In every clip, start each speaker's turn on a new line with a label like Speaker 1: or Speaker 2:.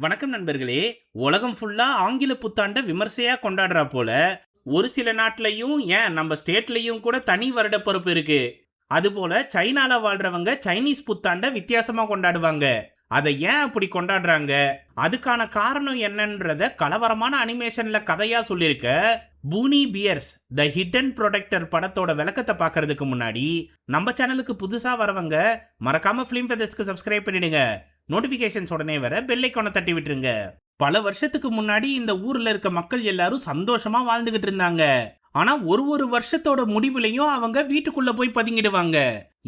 Speaker 1: வணக்கம் நண்பர்களே. உலகம் ஃபுல்லா ஆங்கில புத்தாண்ட விமர்சையா கொண்டாடுறா போல ஒரு சில நாட்டிலையும் ஏன் நம்ம ஸ்டேட்லையும் கூட தனி வருட பொறுப்பு இருக்கு. அதுபோல சைனால வாழ்றவங்க சைனீஸ் புத்தாண்ட வித்தியாசமா கொண்டாடுவாங்க. அதை ஏன் அப்படி கொண்டாடுறாங்க, அதுக்கான காரணம் என்னன்றத கலவரமான அனிமேஷன்ல கதையா சொல்லியிருக்க பூனி பியர்ஸ் த ஹிடன் ப்ரொடெக்டர் படத்தோட விளக்கத்தை பார்க்கறதுக்கு முன்னாடி நம்ம சேனலுக்கு புதுசா வரவங்க மறக்காம ஃபிலிம் ஃபெதர்ஸ்க்கு சப்ஸ்கிரைப் பண்ணிடுங்க. நோட்டிபிகேஷன்ஸ் உடனே வர பெல் ஐகானை தட்டி விட்டுருங்க. பல வருஷத்துக்கு முன்னாடி இந்த ஊர்ல இருக்க மக்கள் எல்லாரும் சந்தோஷமா வாழ்ந்துகிட்டு இருந்தாங்க. ஆனா ஒரு வருஷத்தோட முடிவுலையும் அவங்க வீட்டுக்குள்ள போய் பதுங்கிடுவாங்க.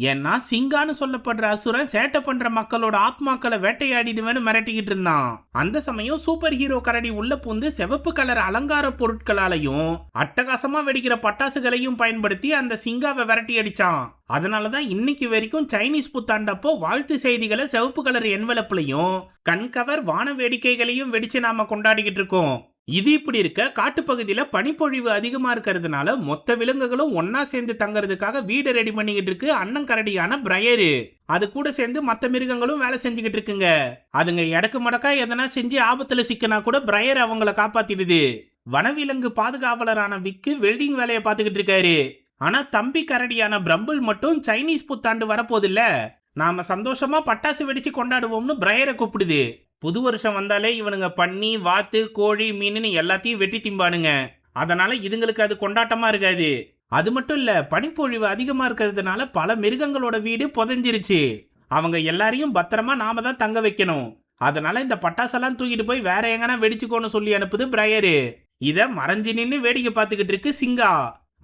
Speaker 1: ஏன்னா சிங்கான்னு சொல்லப்படுற அசுரன் சேட்டை பண்ற மக்களோட ஆத்மாக்களை வேட்டையாடிடுவேன்னு மிரட்டிக்கிட்டு இருந்தான். அந்த சமயம் சூப்பர் ஹீரோ கரடி உள்ள பூந்து சிவப்பு கலர் அலங்கார பொருட்களாலையும் அட்டகாசமா வெடிக்கிற பட்டாசுகளையும் பயன்படுத்தி அந்த சிங்காவை விரட்டி அடிச்சான். அதனாலதான் இன்னைக்கு வரைக்கும் சைனீஸ் புத்தாண்டப்போ வாழ்த்து செய்திகளை சிவப்பு கலர் என்வலப்லையும் கண்கவர் வான வேடிக்கைகளையும் வெடிச்சு நாம கொண்டாடிக்கிட்டு இருக்கோம். இது இப்படி இருக்க காட்டுப்பகுதியில பனிப்பொழிவு அதிகமா இருக்கிறதுனால மொத்த விலங்குகளும் ஒன்னா சேர்ந்து தங்கறதுக்காக வீடு ரெடி பண்ணிக்கிட்டு இருக்கு அண்ணன் கரடியான பிரையரு. அது கூட சேர்ந்து மற்ற மிருகங்களும் வேலை செஞ்சுக்கிட்டு இருக்குங்க. அதுங்க எடக்கு மடக்கா எதனா செஞ்சு ஆபத்துல சிக்கனா கூட பிரையர் அவங்கள காப்பாத்திடுது. வனவிலங்கு பாதுகாவலரான விக்கு வெல்டிங் வேலையை பார்த்துக்கிட்டு இருக்காரு. ஆனா தம்பி கரடியான பிரம்பிள் மட்டும் சைனீஸ் புத்தாண்டு வரப்போதில்ல, நாம சந்தோஷமா பட்டாசு வெடிச்சு கொண்டாடுவோம்னு பிரையரை கூப்பிடுது. புது வருஷம் வந்தாலே இவனுங்க பன்னி வாத்து கோழி மீன் எல்லாத்தையும் வெட்டி திம்பானுங்க. அதனால இதுங்களுக்கு அது கொண்டாட்டமா இருக்காது. அது மட்டும் இல்ல, பனிப்பொழிவு அதிகமா இருக்கிறதுனால பல மிருகங்களோட வீடு புதைஞ்சிருச்சு. அவங்க எல்லாரையும் பத்திரமா நாம தான் தங்க வைக்கணும். அதனால இந்த பட்டாசெல்லாம் தூக்கிட்டு போய் வேற எங்கன்னா வெடிச்சுக்கோன்னு சொல்லி அனுப்புது பிரையரு. இத மறைஞ்சு நின்று வேடிக்கை பார்த்துக்கிட்டு இருக்கு சிங்கா.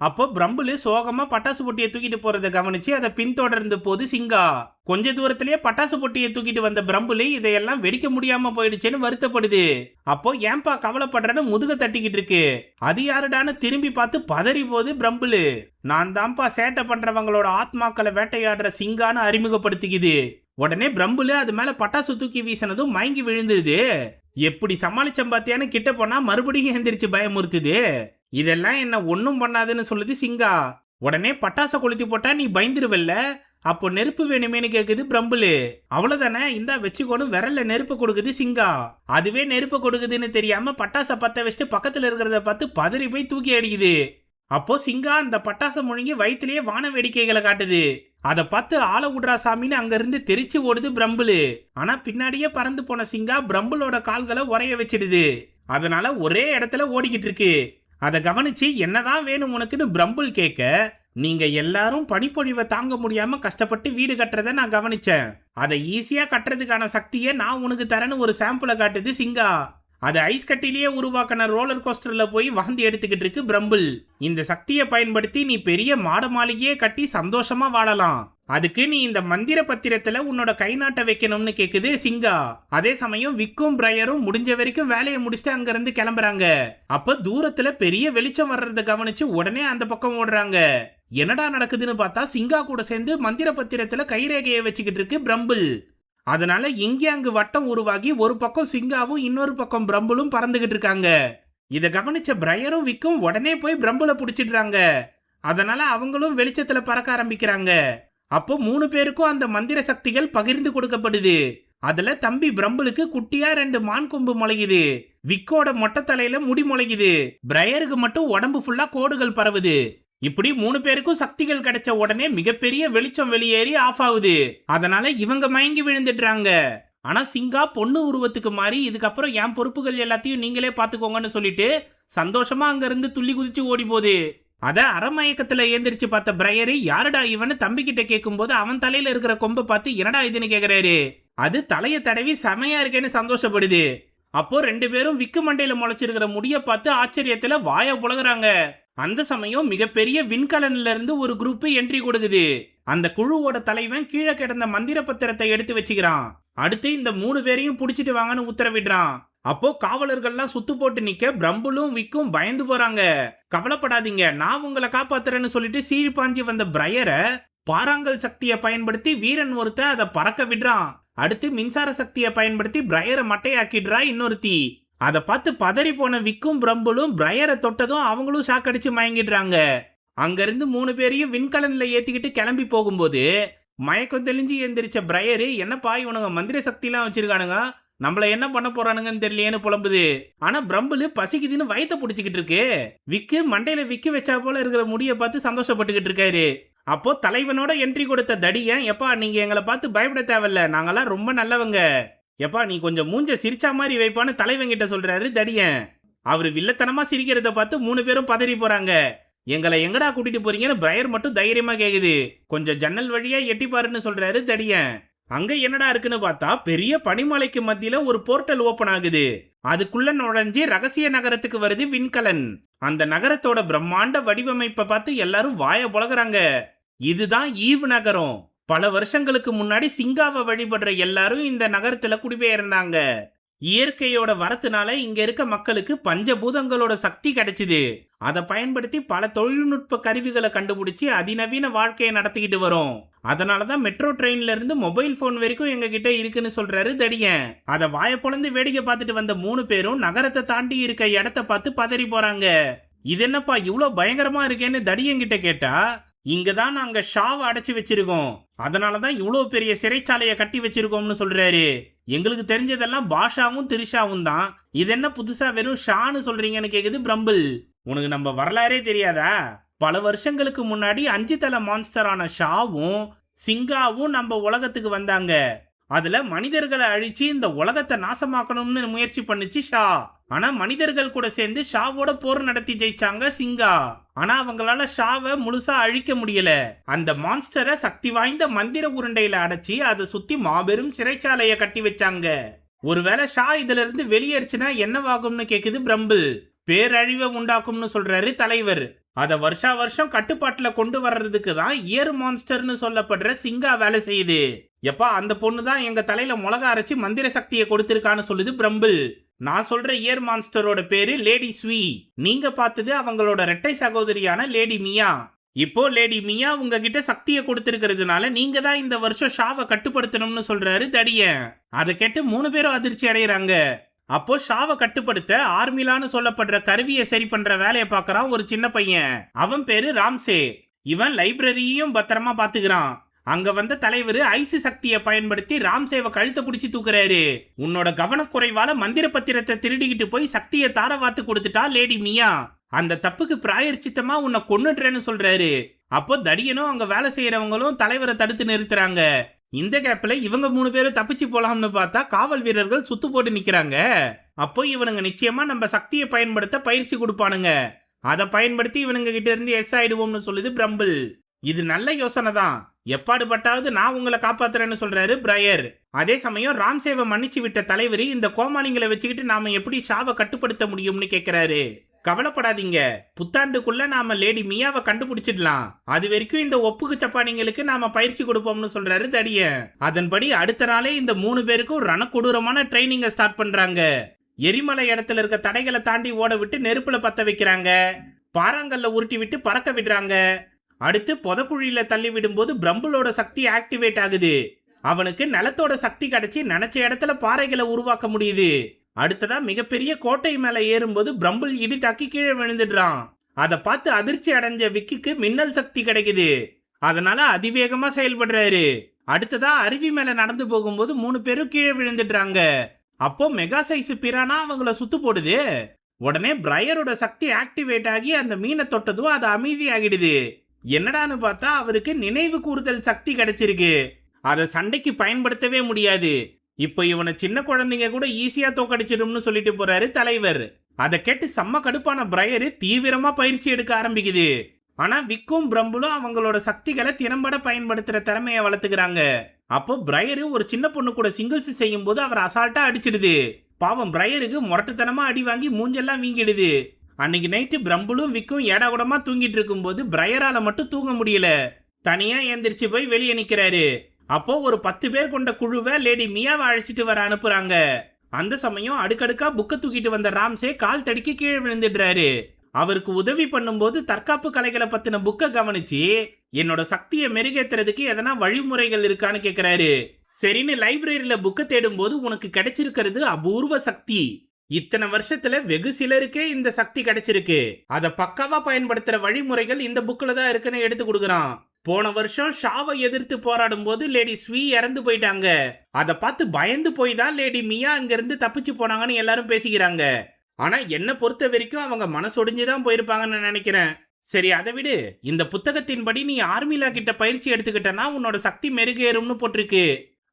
Speaker 1: அப்போ பிரம்பிள் சோகமா பட்டாசு பொட்டியை தூக்கிட்டு போறதை கவனிச்சு அதை பின்தொடர்ந்து போது சிங்கா. கொஞ்ச தூரத்திலேயே பட்டாசு பொட்டியை தூக்கிட்டு வந்த பிரம்பிள் இதையெல்லாம் வெடிக்க முடியாம போயிடுச்சுன்னு வருத்தப்படுது. அப்போ ஏன்பா கவலைப்படுறன்னு முதுக தட்டிக்கிட்டு இருக்கு. அது யாருடான்னு திரும்பி பார்த்து பதறி போது பிரம்பிள். நான் தான்ப்பா சேட்டை பண்றவங்களோட ஆத்மாக்களை வேட்டையாடுற சிங்கான்னு அறிமுகப்படுத்திக்குது. உடனே பிரம்பிள் அது மேல பட்டாசு தூக்கி வீசினதும் மயங்கி விழுந்தது. எப்படி சமாளிச்சம்பாத்தியான்னு கிட்ட போனா மறுபடியும் எந்திரிச்சு பயமுறுத்துது. இதெல்லாம் என்ன ஒன்னும் பண்ணாதுன்னு சொல்லுது சிங்கா. உடனே பட்டாசை கொளுத்தி போட்டா நீ பயந்துருவல்ல, அப்போ நெருப்பு வேணுமேனு கேக்குது பிரம்பிள். அவ்வளவுதானே, இந்தா வச்சுக்கோன்னு விரல்ல நெருப்பு கொடுக்குது சிங்கா. அதுவே நெருப்பு கொடுக்குதுன்னு தெரியாம பட்டாசை பத்த வச்சுட்டு பக்கத்துல இருக்கிறத பார்த்து பதறி போய் தூக்கி அடிக்குது. அப்போ சிங்கா அந்த பட்டாசை முழுங்கி வயிற்றுலயே வான வேடிக்கைகளை காட்டுது. அதை பார்த்து ஆள விடுறா சாமின்னு அங்க இருந்து தெரிச்சு ஓடுது பிரம்பிள். ஆனா பின்னாடியே பறந்து போன சிங்கா பிரம்பிளோட கால்களை உரைய வச்சிடுது. அதனால ஒரே இடத்துல ஓடிக்கிட்டு இருக்கு. அதை கவனிச்சு என்னதான் வேணும் உனக்குன்னு பிரம்பிள் கேட்க, நீங்க எல்லாரும் பனிப்பொழிவை தாங்க முடியாம கஷ்டப்பட்டு வீடு கட்டுறத நான் கவனிச்சேன். அதை ஈஸியா கட்டுறதுக்கான சக்தியை நான் உனக்கு தரேன்னு ஒரு சாம்பிளை காட்டுது சிங்கா. அது ஐஸ் கட்டிலேயே உருவாக்கின ரோலர் கோஸ்டர்ல போய் வாந்தி எடுத்துக்கிட்டு இருக்கு பிரம்பிள். இந்த சக்தியை பயன்படுத்தி நீ பெரிய மாட மாளிகையே கட்டி சந்தோஷமா வாழலாம். அதுக்கு நீ இந்த மந்திர பத்திரத்துல உன்னோட கை நாட்ட வைக்கணும்னு கேக்குது சிங்கா. அதே சமயம் விக்கும் பிரையரும் முடிஞ்ச வரைக்கும் வேலையை முடிச்சுட்டு அங்க இருந்து கிளம்புறாங்க. அப்ப தூரத்துல பெரிய வெளிச்சம் வர்றத கவனிச்சு உடனே அந்த பக்கம் ஓடுறாங்க. என்னடா நடக்குதுன்னு பார்த்தா சிங்கா கூட சேர்ந்து மந்திர பத்திரத்துல கைரேகையை வச்சுக்கிட்டு இருக்கு பிரம்பிள். அதனால இங்கே அங்கு வட்டம் உருவாகி ஒரு பக்கம் சிங்காவும் இன்னொரு பக்கம் பிரம்பிளும் பறந்துகிட்டு இருக்காங்க. இதை கவனிச்ச பிரையரும் விக்கும் உடனே போய் பிரம்பிளை பிடிச்சிடுறாங்க. அதனால அவங்களும் வெளிச்சத்துல பறக்க ஆரம்பிக்கிறாங்க. அப்போ 3 பேருக்கும் அந்த மந்திர சக்திகள் பகிர்ந்து கொடுக்கப்படுது. அதுல தம்பி பிரம்பிளுக்கு குட்டியா 2 மான் கொம்பு முளைக்குது. விக்கோட மொட்டை தலையில முடி முளைக்குது. பிரையருக்கு மட்டும் உடம்பு ஃபுல்லா கோடுகள் பரவுது. இப்படி 3 பேருக்கும் சக்திகள் கிடைச்ச உடனே மிகப்பெரிய வெளிச்சம் வெளியேறி ஆஃப் ஆகுது. அதனால இவங்க மயங்கி விழுந்துடுறாங்க. ஆனா சிங்கா பொண்ணு உருவத்துக்கு மாறி இதுக்கப்புறம் என் பொறுப்புகள் எல்லாத்தையும் நீங்களே பாத்துக்கோங்கன்னு சொல்லிட்டு சந்தோஷமா அங்க இருந்து துள்ளி குதிச்சு ஓடி போகுது. அத அறமயக்கத்துல ஏந்திரிச்சு பார்த்த பிரையரு யாருடா இவன்னு தம்பி கிட்ட கேட்கும் போது அவன் தலையில இருக்கிற கொம்பை பார்த்து என்னடா இதுன்னு கேக்குறாரு. அது தலைய தடவி செமையா இருக்கேன்னு சந்தோஷப்படுது. அப்போ 2 பேரும் விக்கு மண்டையில முளைச்சிருக்கிற முடிய பார்த்து ஆச்சரியத்துல வாய புலகுறாங்க. அந்த சமயம் மிகப்பெரிய விண்கலன்ல இருந்து ஒரு குரூப் என்ட்ரி கொடுக்குது. அந்த குழுவோட தலைவன் கீழே கிடந்த மந்திர பத்திரத்தை எடுத்து வச்சுக்கிறான். அடுத்து இந்த 3 பேரையும் புடிச்சிட்டு வாங்கன்னு உத்தரவிடுறான். அப்போ காவலர்கள்லாம் சுத்து போட்டு நிக்க பிரம்பிளும் விக்கும் பயந்து போறாங்க. கவலைப்படாதீங்க, நான் உங்களை காப்பாத்துறேன்னு சொல்லிட்டு சீறி பாஞ்சி வந்த பிரையரை பாறாங்கல் சக்தியை பயன்படுத்தி வீரன் ஒருத்த அதை பறக்க விடுறான். அடுத்து மின்சார சக்தியை பயன்படுத்தி பிரையரை மட்டையாக்கிடுறா இன்னொருத்தி. அதை பார்த்து பதறி போன விக்கும் பிரம்பிளும் பிரையரை தொட்டதும் அவங்களும் ஷாக்கடிச்சு மயங்கிடுறாங்க. அங்கிருந்து 3 பேரையும் விண்கலன்ல ஏத்திக்கிட்டு கிளம்பி போகும்போது மயக்கம் தெளிஞ்சு எந்திரிச்ச பிரையரு, என்னப்பா இவனுங்க மந்திர சக்திலாம் வச்சிருக்கானுங்க, நம்மள என்ன பண்ண போறானுங்கன்னு தெரியலையேன்னு புலம்புது. ஆனா பிரம்பிள் பசிக்குதுன்னு வயித்தை புடிச்சுக்கிட்டு இருக்கு. விக்கு மண்டையில விக்கு வச்சா போல இருக்கிற முடிய பார்த்து சந்தோஷப்பட்டுக்கிட்டு இருக்காரு. அப்போ தலைவனோட என்ட்ரி கொடுத்த தடியன், எப்பா நீங்க எங்களை பார்த்து பயப்பட தேவையில்ல, நாங்கெல்லாம் ரொம்ப நல்லவங்க, எப்பா நீ கொஞ்சம் மூஞ்ச சிரிச்சா மாதிரி வைப்பான்னு தலைவங்கிட்ட சொல்றாரு தடியன். அவரு வில்லத்தனமா சிரிக்கிறத பார்த்து 3 பேரும் பதறி போறாங்க. எங்களை எங்கடா கூட்டிட்டு போறீங்கன்னு பிரையர் மட்டும் தைரியமா கேக்குது. கொஞ்சம் ஜன்னல் வழியா எட்டி பாருன்னு சொல்றாரு தடியன். அங்க என்னடா இருக்குன்னு பார்த்தா பெரிய பனிமலைக்கு மத்தியில ஒரு போர்ட்டல் ஓபன் ஆகுது. அதுக்குள்ள நுழைஞ்சு ரகசிய நகரத்துக்கு வருது விண்கலன். அந்த நகரத்தோட பிரம்மாண்ட வடிவமைப்பை பார்த்து எல்லாரும் வாய புலகுறாங்க. இதுதான் ஈவ் நகரம். பல வருஷங்களுக்கு முன்னாடி சிங்காவை வழிபடுற எல்லாரும் இந்த நகரத்துல குடிபெயர்ந்தாங்க. இயற்கையோட வரத்துனால இங்க இருக்க மக்களுக்கு பஞ்சபூதங்களோட சக்தி கிடைச்சுது. அதை பயன்படுத்தி பல தொழில்நுட்ப கருவிகளை கண்டுபிடிச்சு அதிநவீன வாழ்க்கையை நடத்திக்கிட்டு வரும். அதனாலதான் மெட்ரோ ட்ரெயின்ல இருந்து மொபைல் போன் வரைக்கும் எங்க கிட்ட இருக்குன்னு சொல்றாரு தடியன். அதை வாய பொழந்து வேடிக்கை பார்த்துட்டு வந்த 3 பேரும் நகரத்தை தாண்டி இருக்க இடத்த பார்த்து பதறி போறாங்க. இது என்னப்பா இவ்வளவு பயங்கரமா இருக்கேன்னு தடியன் கிட்ட கேட்டா, இங்கதான் நாங்க ஷாவை அடைச்சு வச்சிருக்கோம், அதனாலதான் இவ்வளவு பெரிய சிறைச்சாலையை கட்டி வச்சிருக்கோம்னு சொல்றாரு. எங்களுக்கு தெரிஞ்சதெல்லாம் பாஷாவும் திரிஷாவும் தான், இது என்ன புதுசா வெறும் ஷான்னு சொல்றீங்கன்னு கேக்குது பிரம்பிள். உனக்கு நம்ம வரலாறே தெரியாதா? பல வருஷங்களுக்கு முன்னாடி 5 தலை மான்ஸ்டரான ஷாவும் சிங்காவும் நம்ம உலகத்துக்கு வந்தாங்க. அதுல மனிதர்களை அழிச்சு இந்த உலகத்தை நாசமாக்கணும்னு முயற்சி பண்ணுச்சு ஷா. ஆனா மனிதர்கள் கூட சேர்ந்து ஷாவோட போர் நடத்தி ஜெயிச்சாங்க சிங்கா. ஆனா அவங்களால ஷாவை முழுசா அழிக்க முடியல. அந்த மான்ஸ்டரை சக்தி வாய்ந்த மந்திர உருண்டையில அடைச்சி அதை சுத்தி மாபெரும் சிறைச்சாலைய கட்டி வச்சாங்க. ஒருவேளை ஷா இதுல இருந்து வெளியேறுச்சுன்னா என்னவாகும்னு கேக்குது பிரம்பிள். பேரழிவை உண்டாக்கும்னு சொல்றாரு தலைவர். அத வருஷா வருஷம் கட்டுப்பாட்டுல கொண்டு வர்றதுக்கு தான் இயர் மான்ஸ்டர்னு சொல்லப்படுற சிங்கா வேலை செய்யுது. எப்பா அந்த பொண்ணு தான் எங்க தலையில மிளகா அரைச்சு மந்திர சக்தியை கொடுத்திருக்கான்னு சொல்லுது பிரம்பிள். நான் சொல்ற இயர் மான்ஸ்டரோட பேரு லேடி ஸ்வீ. நீங்க பார்த்தது அவங்களோட இரட்டை சகோதரியான லேடி மியா. இப்போ லேடி மியா உங்ககிட்ட சக்தியை கொடுத்திருக்கிறதுனால நீங்க தான் இந்த வருஷம் ஷாவை கட்டுப்படுத்தணும்னு சொல்றாரு தடியன். அதை கேட்டு 3 பேரும் அதிர்ச்சி அடைகிறாங்க. அப்போ ஷாவை கட்டுப்படுத்த ஆர்மிலான்னு சொல்லப்படுற கருவியை சரி பண்ற வேலையை பார்க்கறான் ஒரு சின்ன பையன். அவன் பேரு ராம்சே. இவன் லைப்ரரியையும் பத்திரமா பாத்துக்கிறான். அங்க வந்த தலைவர் ஐசி சக்தியை பயன்படுத்தி ராம்சேவை கழுத்தை பிடிச்சி தூக்குறாரு. உன்னோட கவனக்குறைவால மந்திர பத்திரத்தை திருடிக்கிட்டு போய் சக்தியை தாரவாத்து கொடுத்துட்டா லேடி மியா. அந்த தப்புக்கு பிராயர்ச்சித்தமா உன்னை கொன்னுடுறேன்னு சொல்றாரு. அப்போ தடியனும் அங்க வேலை செய்யறவங்களும் தலைவரை தடுத்து நிறுத்துறாங்க. இந்த கேப்ல இவங்க 3 பேரும் தப்பிச்சு போலாம்னு பார்த்தா காவல் வீரர்கள் சுத்து போட்டு நிக்கிறாங்க. அப்போ இவனுங்க நிச்சயமா நம்ம சக்தியை பயன்படுத்த பயிற்சி கொடுப்பானுங்க. அதை பயன்படுத்தி இவனுங்க கிட்ட இருந்து எஸ் ஆயிடுவோம்னு சொல்லுது பிரம்பிள். இது நல்ல யோசனை தான், எப்பாடுபட்டாவது நான் உங்களை காப்பாத்துறேன்னு சொல்றாரு பிரையர். அதே சமயம் ராம்சேவை மன்னிச்சு விட்ட தலைவரி இந்த கோமாளிங்களை வச்சுக்கிட்டு நாம எப்படி ஷாவை கட்டுப்படுத்த முடியும்னு கேக்குறாரு. கவலைப்படாதீங்க, புத்தாண்டுக்குள்ள நாம லேடி மியாவை கண்டுபிடிச்சிடலாம். அது வரைக்கும் இந்த ஒப்புக்கு சப்பானிங்களுக்கு நாம பயிற்சி கொடுப்போம்னு சொல்றாரு தடியன். அதன்படி அடுத்த நாளே இந்த 3 பேருக்கும் ரணக்கொடூரமான ட்ரைனிங்க ஸ்டார்ட் பண்றாங்க. எரிமலை இடத்துல இருக்க தடைகளை தாண்டி ஓட விட்டு நெருப்புல பத்த வைக்கிறாங்க. பாறாங்கல்ல உருட்டி விட்டு பறக்க விடுறாங்க. அடுத்து புதக்குழியில தள்ளி விடும்போது பிரம்பிளோட சக்தி ஆக்டிவேட் ஆகுது. அவனுக்கு நிலத்தோட சக்தி கிடைச்சி நினைச்ச இடத்துல பாறைகளை உருவாக்க முடியுது. அடுத்ததா மிகப்பெரிய கோட்டை மேல ஏறும்போது பிரம்பிள் இடி தாக்கி கீழே விழுந்துடுறான். அதை பார்த்து அதிர்ச்சி அடைஞ்ச விக்கிக்கு மின்னல் சக்தி கிடைக்குது. அதனால அதிவேகமா செயல்படுறாரு. அடுத்ததா அருவி மேல நடந்து போகும்போது 3 பேரும் கீழே விழுந்துடுறாங்க. அப்போ மெகா சைஸ் பிரானா அவங்கள சுத்து போடுது. உடனே பிரையரோட சக்தி ஆக்டிவேட் ஆகி அந்த மீனை தொட்டதும் அது அமைதியாகிடுது. என்னடான்னு பார்த்தா அவருக்கு நினைவு கூறுதல் சக்தி கிடைச்சிருக்கு. அதை சண்டைக்கு பயன்படுத்தவே முடியாது. இப்போ இவனை சின்ன குழந்தைங்க கூட ஈஸியா தோக்கடிச்சிடும்னு சொல்லிட்டு போறாரு தலைவர். அதை கேட்டு செம்ம கடுப்பான பிரையரு தீவிரமா பயிற்சி எடுக்க ஆரம்பிக்குது. ஆனா விக்கும் பிரம்பிளும் அவங்களோட சக்திகளை திறம்பட பயன்படுத்துற திறமையை வளர்த்துக்கிறாங்க. அப்போ பிரையரு ஒரு சின்ன பொண்ணு கூட சிங்கிள்ஸ் செய்யும் போது அவர் அசால்ட்டா அடிச்சிடுது. பாவம் பிரையருக்கு முரட்டுத்தனமா அடி வாங்கி மூஞ்செல்லாம் வீங்கிடுது. அன்னைக்கு நைட்டு பிரம்பிளும் விக்கும் ஏடாகுடமா தூங்கிட்டு இருக்கும் போது பிரையரால மட்டும் தூங்க முடியல. தனியா எந்திரிச்சு போய் வெளியே நிக்கிறாரு. அப்போ ஒரு 10 பேர் கொண்ட குழுவை லேடி மியாவை அழைச்சிட்டு வர அனுப்புறாங்க. அந்த சமயம் அடுக்கடுக்கா புக்க தூக்கிட்டு வந்த ராம்சே கால் தடுக்கி கீழே விழுந்துடுறாரு. அவருக்கு உதவி பண்ணும்போது தற்காப்பு கலைகளை பத்தின புக்க கவனிச்சு என்னோட சக்தியை மெருகேத்துறதுக்கு எதனா வழிமுறைகள் இருக்கான்னு கேக்குறாரு. சரின்னு லைப்ரரியில புக்க தேடும் போது உனக்கு கிடைச்சிருக்கிறது அபூர்வ சக்தி. இத்தனை வருஷத்துல வெகு சிலருக்கே இந்த சக்தி கிடைச்சிருக்கு. அதை பக்காவா பயன்படுத்துற வழிமுறைகள் இந்த புக்ல தான் இருக்குன்னு எடுத்து கொடுக்குறான். போன வருஷம் ஷாவை எதிர்த்து போராடும் போது லேடி ஸ்வீ இறந்து போயிட்டாங்க. அதை பார்த்து பயந்து போய் தான் லேடி மியா அங்கிருந்து தப்பிச்சு போனாங்கன்னு எல்லாரும் பேசிக்கிறாங்க. ஆனா என்ன பொறுத்த வரைக்கும் அவங்க மனசொடிஞ்சுதான் போயிருப்பாங்கன்னு நினைக்கிறேன். சரி, அதை விடு. இந்த புத்தகத்தின்படி நீ ஆர்மிலா கிட்ட பயிற்சி எடுத்துக்கிட்டனா உன்னோட சக்தி மெருகேறும்னு போட்டிருக்கு.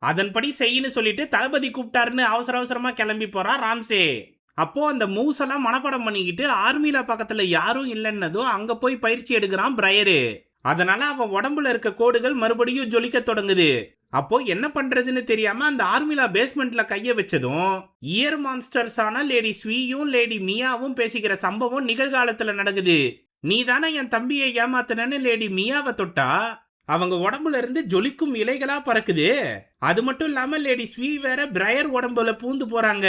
Speaker 1: அதன்படி செய்யன்னு சொல்லிட்டு தளபதி கூப்பிட்டாருன்னு அவசர அவசரமா கிளம்பி போறான் ராம்சே. அப்போ அந்த மூவ்ஸ் எல்லாம் மனப்பாடம் பண்ணிக்கிட்டு ஆர்மிலா பக்கத்துல யாரும் இல்லைன்னதும் அங்க போய் பயிற்சி எடுக்கிறான் பிரையரு. அதனால அவன் உடம்புல இருக்க கோடுகள் மறுபடியும் ஜொலிக்க தொடங்குது. அப்போ என்ன பண்றதுன்னு தெரியாம அந்த ஆர்மிலா பேஸ்மெண்ட்ல கைய வச்சதும் இயர் மான்ஸ்டர்ஸான லேடி ஸ்வீயும் லேடி மியாவும் பேசிக்கிற சம்பவம் நிகழ்காலத்துல நடக்குது. நீ தானே என் தம்பியை ஏமாத்தினு லேடி மியாவை தொட்டா அவங்க உடம்புல இருந்து ஜொலிக்கும் இலைகளா பறக்குது. அது மட்டும் இல்லாம லேடி ஸ்வீ வேற பிரையர் உடம்புல பூந்து போறாங்க.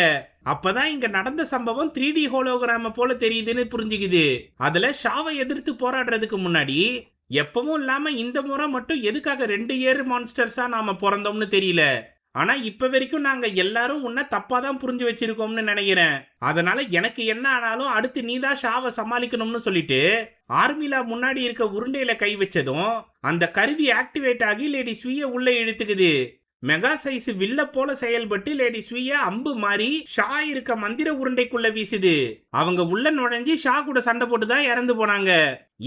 Speaker 1: அப்பதான் இங்க நடந்த சம்பவம் 3D ஹோலோகிராம போல தெரியுதுன்னு புரிஞ்சுக்குது. அதுல ஷாவை எதிர்த்து போராடுறதுக்கு முன்னாடி எப்பவும் இல்லாம இந்த முறை மட்டும் எதுக்காக 2 இயர் மான்ஸ்டர்ஸா நாம பிறந்தோம்னு தெரியல. ஆனா இப்ப வரைக்கும் நாங்க எல்லாரும் உன்னை தப்பாதான் புரிஞ்சு வச்சிருக்கோம்னு நினைக்கிறேன். அதனால எனக்கு என்ன ஆனாலும் அடுத்து நீதான் ஷாவை சமாளிக்கணும்னு சொல்லிட்டு ஆர்மிலா முன்னாடி இருக்க உருண்டையில கை வச்சதும் அந்த கருவி ஆக்டிவேட் ஆகி லேடி ஸ்வீய உள்ள இழுத்துக்குது. மெகா சைஸ் வில்ல போல செயல்பட்டு லேடி ஸ்வீய அம்பு மாறி ஷா இருக்க மந்திர உருண்டைக்குள்ள வீசுது. அவங்க உள்ள நுழைஞ்சு ஷா கூட சண்டை போட்டுதான் இறந்து போனாங்க.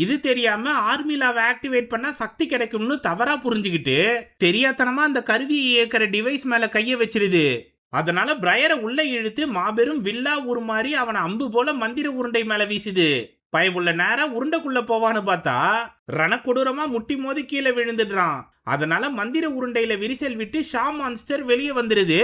Speaker 1: இது தெரியாம ஆர்மிலாவை ஆக்டிவேட் பண்ணா சக்தி கிடைக்கும்னு தவறா புரிஞ்சுக்கிட்டு தெரியாதனமா அந்த கருவியை இயக்கிற டிவைஸ் மேல கைய வச்சிருது. அதனால பிரையரை உள்ள இழுத்து மாபெரும் வில்லா உருமாறி அவனை அம்பு போல மந்திர உருண்டை மேல வீசுது. பயமுள்ள நேரம் உருண்டைக்குள்ள போவான்னு பார்த்தா ரணக்கொடூரமா முட்டி மோதி கீழே விழுந்துடுறான். அதனால மந்திர உருண்டையில விரிசல் விட்டு ஷா மான்ஸ்டர் வெளியே வந்துருது.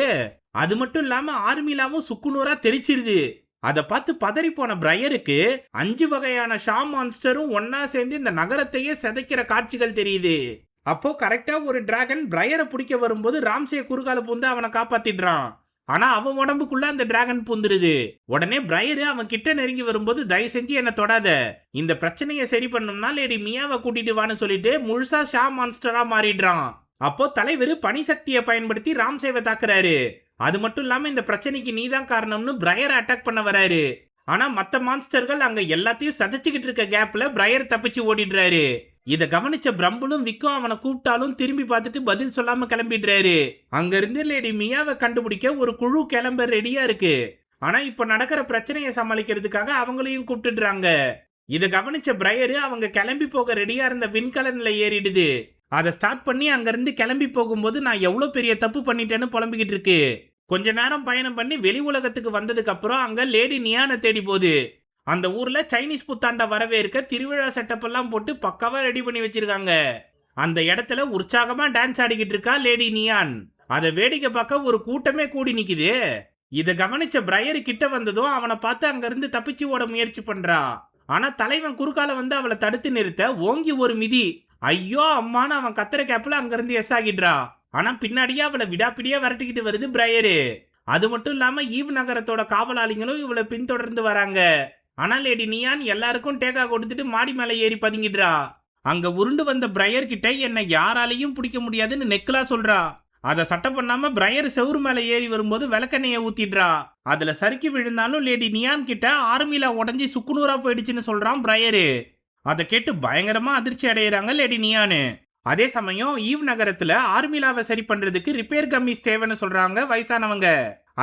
Speaker 1: அது மட்டும் இல்லாம ஆர்மிலாவும் சுக்குநூறா தெரிச்சிருது. அதை பார்த்து பதறி போன பிரையருக்கு 5 வகையான ஷா மான்ஸ்டரும் ஒன்னா சேர்ந்து இந்த நகரத்தையே சிதைக்கிற காட்சிகள் தெரியுது. அப்போ கரெக்டா ஒரு டிராகன் பிரையரை பிடிக்க வரும்போது ராம்சே குறுகால பூந்து அவனை காப்பாத்திடுறான். ஆனா அவன் உடம்புக்குள்ள அந்த டிராகன் பூந்துருது. உடனே பிரையரு அவன் கிட்ட நெருங்கி வரும்போது தயவு செஞ்சு என்ன தொடாத, இந்த பிரச்சனையை சரி பண்ணணும்னா லேடி மியாவை கூட்டிட்டு வான்னு சொல்லிட்டு முழுசா ஷா மான்ஸ்டரா மாறிடுறான். அப்போ தலைவர் பனி சக்தியை பயன்படுத்தி ராம்சேவை தாக்குறாரு. அது மட்டும் இல்லாம இந்த பிரச்சனைக்கு நீதான் காரணம்னு பிரையரை அட்டாக் பண்ண வராரு. ஆனா மத்த மான்ஸ்டர்கள் அங்க எல்லாத்தையும் சதைச்சுக்கிட்டு இருக்க கேப்ல பிரையர் தப்பிச்சு ஓடிடுறாரு. இத கவனிச்ச பிரம்புலும் விக்கும் அவனை கூப்பிட்டாலும் திரும்பி பார்த்துட்டு பதில் சொல்லாம கிளம்பிடுறாரு. அங்க இருந்து லேடி மியாவை கண்டுபிடிக்க ஒரு குழு கிளம்ப ரெடியா இருக்கு. ஆனா இப்ப நடக்கிற பிரச்சனையை சமாளிக்கிறதுக்காக அவங்களையும் கூப்பிட்டுடுறாங்க. இத கவனிச்ச பிரையரு அவங்க கிளம்பி போக ரெடியா இருந்த விண்கலன்ல ஏறிடுது. அதை ஸ்டார்ட் பண்ணி அங்க இருந்து கிளம்பி போகும்போது நான் எவ்வளவு பெரிய தப்பு பண்ணிட்டேன்னு புலம்பிக்கிட்டு இருக்கு. கொஞ்ச நேரம் பயணம் பண்ணி வெளி உலகத்துக்கு வந்ததுக்கு அப்புறம் அங்க லேடி நியானை தேடி போகுது. அந்த ஊர்ல சைனீஸ் புத்தாண்ட வரவேற்க திருவிழா செட்டப் எல்லாம் போட்டு பக்காவா ரெடி பண்ணி வச்சிருக்காங்க. அந்த இடத்துல உற்சாகமா டான்ஸ் ஆடிக்கிட்டு இருக்கா லேடி நியான். அதை வேடிக்கை பார்க்க ஒரு கூட்டமே கூடி நிக்குது. இத கவனிச்ச பிரையர் கிட்ட வந்ததும் அவனை பார்த்து அங்க இருந்து தப்பிச்சு ஓட முயற்சி பண்றா. ஆனா தலைவன் குறுக்கால வந்து அவளை தடுத்து நிறுத்த ஓங்கி ஒரு மிதி. ஐயோ அம்மான்னு அவன் கத்துற கேப்ல அங்க இருந்து எஸ் ஆகிடுறா. ஆனா பின்னாடியே அவளை விடாப்பிடியா விரட்டிக்கிட்டு வருது பிரையரு. அது மட்டும் இல்லாம ஈவ் நகரத்தோட காவலாளிகளும் இவளை பின்தொடர்ந்து வராங்க. ஆனா லேடி நியான் எல்லாருக்கும் டேக்கா கொடுத்துட்டு மாடி மேல ஏறி பதுங்கிடுறா. அங்க உருண்டு வந்த பிரையர் கிட்ட என்னை யாராலையும் பிடிக்க முடியாதுன்னு நெக்லா சொல்றா. அதை சட்டை பண்ணாம பிரையர் செவுரு மேல ஏறி வரும்போது விளக்கெண்ணைய ஊத்திடுறா. அதுல சறுக்கி விழுந்தாலும் லேடி நியான் கிட்ட ஆர்மிலா உடஞ்சி சுக்குநூறா போயிடுச்சுன்னு சொல்றான் பிரையரு. அதை கேட்டு பயங்கரமா அதிர்ச்சி அடையிறாங்க லேடி நியானு. அதே சமயம் ஈவ் நகரத்துல ஆர்மிலாவை சரி பண்றதுக்கு ரிப்பேர் கம்மிஸ் தேவைன்னு சொல்றாங்க வயசானவங்க.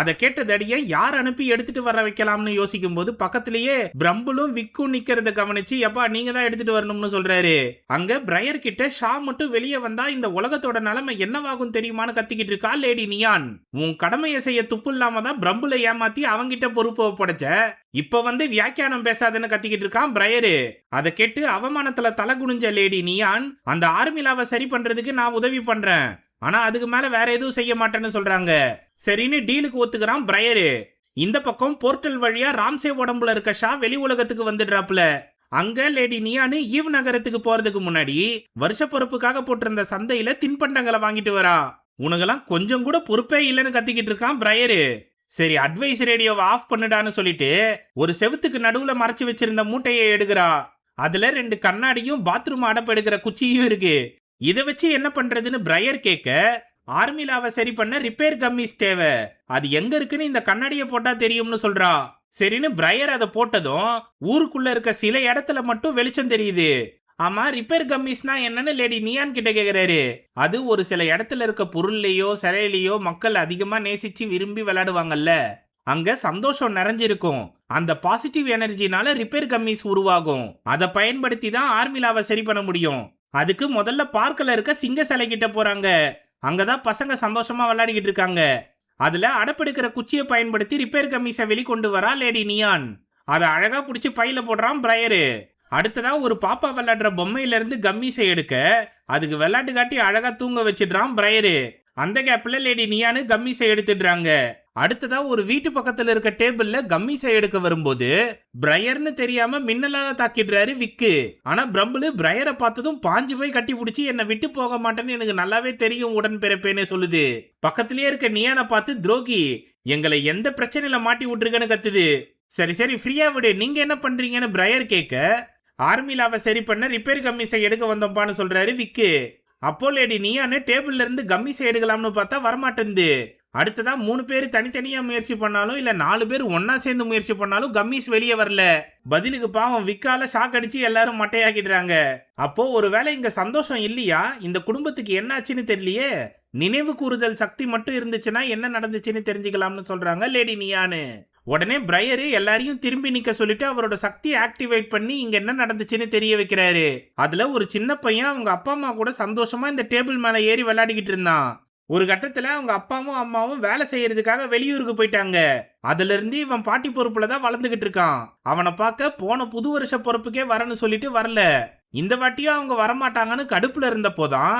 Speaker 1: அதை கேட்டதடிய யார் அனுப்பி எடுத்துட்டு வர வைக்கலாம்னு யோசிக்கும் போது பக்கத்திலேயே பிரம்புலும் விக்கும் நிக்கிறத கவனிச்சு எப்பா நீங்க தான் எடுத்துட்டு வரணும்னு சொல்றாரு. அங்க பிரையர் கிட்ட ஷா மட்டும் வெளியே வந்தா இந்த உலகத்தோட நிலைமை என்னவாகும் தெரியுமான்னு கத்திக்கிட்டு இருக்கா லேடி நியான். உன் கடமையை செய்ய துப்பு இல்லாம தான் பிரம்புல ஏமாத்தி அவங்கிட்ட பொறுப்பை ஒப்படைச்ச, இப்ப வந்து வியாக்கியானம் பேசாதுன்னு கத்திக்கிட்டு இருக்கான் பிரையரு. அதை கேட்டு அவமானத்துல தலை குனிஞ்ச லேடி நியான் அந்த ஆர்மிலாவை சரி பண்றதுக்கு நான் உதவி பண்றேன், ஆனா அதுக்கு மேல வேற எதுவும் செய்ய மாட்டேன்னு சொல்றாங்க. சரின்னு டீலுக்கு ஒத்துக்கிறான் பிரையரு. இந்த பக்கம் போர்ட்டல் வழியா ராம்சே உடம்புல இருக்க ஷா வெளி உலகத்துக்கு வந்துடுறாப்புல. அங்க லேடி நியானு ஈவ் நகரத்துக்கு போறதுக்கு முன்னாடி வருஷ பொறுப்புக்காக போட்டிருந்த சந்தையில தின்பண்டங்களை வாங்கிட்டு வரா. உனக்கெல்லாம் கொஞ்சம் கூட பொறுப்பே இல்லைன்னு கத்திக்கிட்டு இருக்கான் பிரையரு. சரி அட்வைஸ் ரேடியோவை ஆஃப் பண்ணுடான்னு சொல்லிட்டு ஒரு செவுத்துக்கு நடுவுல மறைச்சு வச்சிருந்த மூட்டையை எடுக்கிறா. அதுல 2 கண்ணாடியும் பாத்ரூம் அடப்பு எடுக்கிற குச்சியும் இருக்கு. இதை வச்சு என்ன பண்றதுன்னு பிரையர் கேட்க ஆர்மிலாவை சரி பண்ண ரிப்பேர் கம்மிஸ் தேவை, அது எங்க இருக்குன்னு இந்த கண்ணாடியை போட்டா தெரியும்னு சொல்றா. சரின்னு பிரையர் அதை போட்டதும் ஊருக்குள்ள இருக்க சில இடத்துல மட்டும் வெளிச்சம் தெரியுது. ஆமா, ரிப்பேர் கம்மிஸ்னா என்னன்னு லேடி நியான் கிட்ட கேக்குறாரு. அது ஒரு சில இடத்துல இருக்க பொருள்லயோ சிலையிலயோ மக்கள் அதிகமா நேசிச்சு விரும்பி விளையாடுவாங்கல்ல, அங்க சந்தோஷம் நிறைஞ்சிருக்கும். அந்த பாசிட்டிவ் எனர்ஜினால ரிப்பேர் கம்மிஸ் உருவாகும். அதை பயன்படுத்தி தான் ஆர்மிலாவை சரி பண்ண முடியும். அதுக்கு முதல்ல பார்க்கல இருக்க சிங்க சிலை கிட்ட போறாங்க. அங்கதான் பசங்க சந்தோஷமா விளையாடிக்கிட்டு இருக்காங்க. அதுல அடப்பெடுக்கிற குச்சியை பயன்படுத்தி ரிப்பேர் கம்மிஸை வெளிக்கொண்டு வரா லேடி நியான். அதை அழகா புடிச்சு பையில போடுறான் பிரையரு. அடுத்ததா ஒரு பாப்பா விளையாடுற பொம்மையில இருந்து கம்மீஸை எடுக்க அதுக்கு விளையாட்டு காட்டி அழகா தூங்க வச்சிடுறான் பிரையரு. அந்த கேப்ல லேடி நியானு கம்மீஸை எடுத்துடுறாங்க. அடுத்ததா ஒரு வீட்டு பக்கத்துல இருக்க டேபிள்ல கம்மீஸை எடுக்க வரும்போது பிரையர்னு தெரியாம மின்னலால தாக்கிடுறாரு விக்கு. ஆனா பிரம்பிள் பிரையரை பார்த்ததும் பாஞ்சு போய் கட்டி பிடிச்சி என்னை விட்டு போக மாட்டேன்னு எனக்கு நல்லாவே தெரியும் உடன் பிறப்பேன்னு சொல்லுது. பக்கத்திலேயே இருக்க நியானை பார்த்து துரோகி, எங்களை எந்த பிரச்சனையில மாட்டி விட்டுருக்கன்னு கத்துது. சரி சரி ஃப்ரீயா விடு, நீங்க என்ன பண்றீங்கன்னு பிரையர் கேட்க, ஆர்மிலாவை சரி பண்ண ரிப்பேர் கம்மீஸை எடுக்க வந்தோம்பான்னு சொல்றாரு விக்கு. அப்போ லேடி நியானு டேபிள்ல இருந்து கம்மீஸை எடுக்கலாம்னு பார்த்தா வரமாட்டேங்குது. அடுத்ததா 3 பேர் தனித்தனியா முயற்சி பண்ணாலும் இல்ல 4 பேர் ஒன்னா சேர்ந்து முயற்சி பண்ணாலும் கம்மீஸ் வெளியே வரல. பதிலுக்கு பாவம் விக்கால ஷாக் அடிச்சு எல்லாரும் மட்டையாக்கிடுறாங்க. அப்போ ஒருவேளை இங்க சந்தோஷம் இல்லையா, இந்த குடும்பத்துக்கு என்ன ஆச்சுன்னு தெரியலையே, நினைவு கூறுதல் சக்தி மட்டும் இருந்துச்சுன்னா என்ன நடந்துச்சுன்னு தெரிஞ்சுக்கலாம்னு சொல்றாங்க லேடி நியானு. உடனே பிரையரு எல்லாரையும் திரும்பி நிக்க சொல்லிட்டு அவரோட சக்தியை ஆக்டிவேட் பண்ணி இங்க என்ன நடந்துச்சுன்னு தெரிய வைக்கிறாரு. அதுல ஒரு சின்ன பையன் அவங்க அப்பா அம்மா கூட சந்தோஷமா இந்த டேபிள் மேல ஏறி விளையாடிக்கிட்டு இருந்தான். ஒரு கட்டத்துல அவங்க அப்பாவும் அம்மாவும் வேலை செய்யறதுக்காக வெளியூருக்கு போயிட்டாங்க. அதுல இருந்து இவன் பாட்டி பொறுப்புல தான் வளர்ந்துகிட்டு இருக்கான். அவனை பார்க்க போன புது வருஷ பொறுப்புக்கே வரன்னு சொல்லிட்டு வரல. இந்த வாட்டியும் அவங்க வரமாட்டாங்கன்னு கடுப்புல இருந்தப்போதான்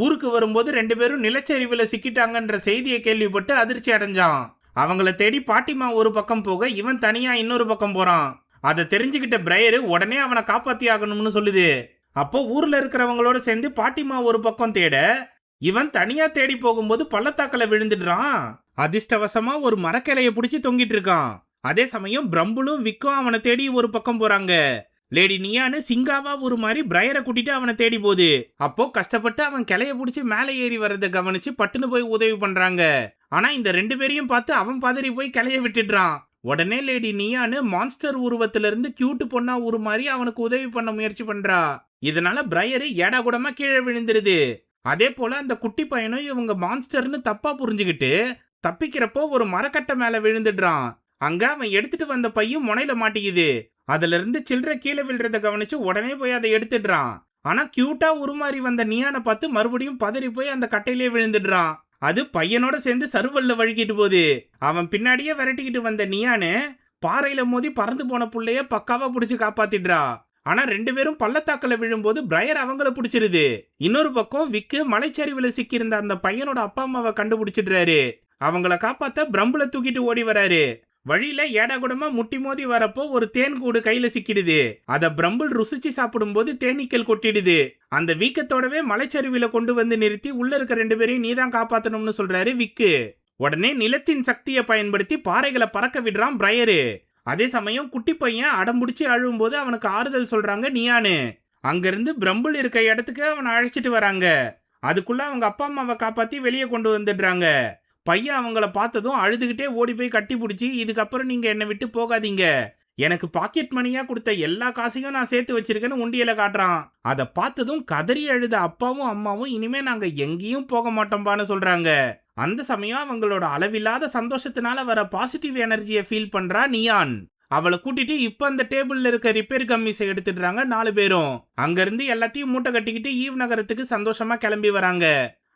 Speaker 1: ஊருக்கு வரும்போது 2 பேரும் நிலச்சரிவுல சிக்கிட்டாங்கன்ற செய்தியை கேள்விப்பட்டு அதிர்ச்சி அடைஞ்சான். அவங்கள தேடி பாட்டிமா ஒரு பக்கம் போக இவன் தனியா இன்னொரு பக்கம் போறான். அதை தெரிஞ்சுக்கிட்ட பிரையரு உடனே அவனை காப்பாத்தி ஆகணும்னு சொல்லுது. அப்போ ஊர்ல இருக்கிறவங்களோட சேர்ந்து பாட்டிமா ஒரு பக்கம் தேட இவன் தனியா தேடி போகும்போது பள்ளத்தாக்கல விழுந்துடுறான். அதிர்ஷ்டவசமா ஒரு மரக்கிளைய பிடிச்சி தொங்கிட்டு இருக்கான். அதே சமயம் பிரம்புலும் விக்கும் அவனை தேடி ஒரு பக்கம் போறாங்க. லேடி நியானு சிங்காவா ஒரு மாதிரி பிரையரை கூட்டிட்டு அவனை தேடி போகுது. அப்போ கஷ்டப்பட்டு அவன் கிளைய பிடிச்சி மேலே ஏறி வர்றதை கவனிச்சு பட்டுன்னு போய் உதவி பண்றாங்க. ஆனா இந்த 2 பேரையும் பார்த்து அவன் பதறி போய் கிளைய விட்டுடுறான். உடனே லேடி நியானு மான்ஸ்டர் உருவத்துல இருந்து கியூட் பொண்ணா உருமாறி அவனுக்கு உதவி பண்ண முயற்சி பண்றா. இதனால பிரையரு ஏடா கூடமா கீழே விழுந்துருது. அதே போல அந்த குட்டி பையனும் இவங்க மான்ஸ்டர்னு தப்பா புரிஞ்சுக்கிட்டு தப்பிக்கிறப்போ ஒரு மரக்கட்டை மேல விழுந்துடுறான். அங்க அவன் எடுத்துட்டு வந்த பையும் முனையில மாட்டிக்குது. அதுல இருந்து சில்லற கீழே விழுறத கவனிச்சு உடனே போய் அதை எடுத்துடுறான். ஆனா கியூட்டா உருமாறி வந்த நியானை பார்த்து மறுபடியும் பதறி போய் அந்த கட்டையிலே விழுந்துடுறான். அது பையனோட சேர்ந்து சருவல்ல வழுக்கிட்டு போகுது. அவன் பின்னாடியே விரட்டிக்கிட்டு வந்த நியானு பாறையில மோதி பறந்து போன புள்ளைய பக்காவா புடிச்சு காப்பாத்திடுறா. ஆனா 2 பேரும் பள்ளத்தாக்கல விழும்போது பிரையர் அவங்கள பிடிச்சிருது. இன்னொரு பக்கம் விக்கு மலைச்சரிவுல சிக்கியிருந்த அந்த பையனோட அப்பா அம்மாவை கண்டுபிடிச்சிடுறாரு. அவங்கள காப்பாத்த பிரம்புல தூக்கிட்டு ஓடி வராரு. வழியில ஏடாகுடமா முட்டி மோதி வரப்போ ஒரு தேன் கூடு கையில சிக்கிடுது. அத பிரம்பிள் ருசிச்சு சாப்பிடும் போது தேனீக்கள் கொட்டிடுது. அந்த வீக்கத்தோடவே மலைச்சரிவுல கொண்டு வந்து நிறுத்தி உள்ள இருக்க 2 பேரையும் நீதான் காப்பாத்தணும்னு சொல்றாரு விக்கு. உடனே நிலத்தின் சக்தியை பயன்படுத்தி பாறைகளை பறக்க விடுறான் பிரையரு. அதே சமயம் குட்டி பையன் அடம்பிடிச்சு அழுவும் போது அவனுக்கு ஆறுதல் சொல்றாங்க நியானு. அங்கிருந்து பிரம்பிள் இருக்க இடத்துக்கு அவனை அழைச்சிட்டு வராங்க. அதுக்குள்ள அவங்க அப்பா அம்மாவை காப்பாத்தி வெளியே கொண்டு வந்துடுறாங்க. பையன் அவங்கள பார்த்ததும் அழுதுகிட்டே ஓடி போய் கட்டி பிடிச்சி, இதுக்கப்புறம் நீங்க என்னை விட்டு போகாதீங்க, எனக்கு பாக்கெட் மணியா கொடுத்த எல்லா காசையும் நான் சேர்த்து வச்சிருக்கேன்னு உண்டியல காட்டுறான். அதை பார்த்ததும் கதறி அழுத அப்பாவும் அம்மாவும் இனிமே நாங்க எங்கேயும் போக மாட்டோம்பான்னு சொல்றாங்க. அந்த சமயம் அவங்களோட அளவில்லாத சந்தோஷத்தினால வர பாசிட்டிவ் எனர்ஜியை ஃபீல் பண்றா நியான். அவளை கூட்டிட்டு இப்ப அந்த டேபிள்ல இருக்க ரிப்பேர் கம்மிஸை எடுத்துடுறாங்க 4 பேரும். அங்கிருந்து எல்லாத்தையும் மூட்டை கட்டிக்கிட்டு ஈவ் நகரத்துக்கு சந்தோஷமா கிளம்பி வராங்க.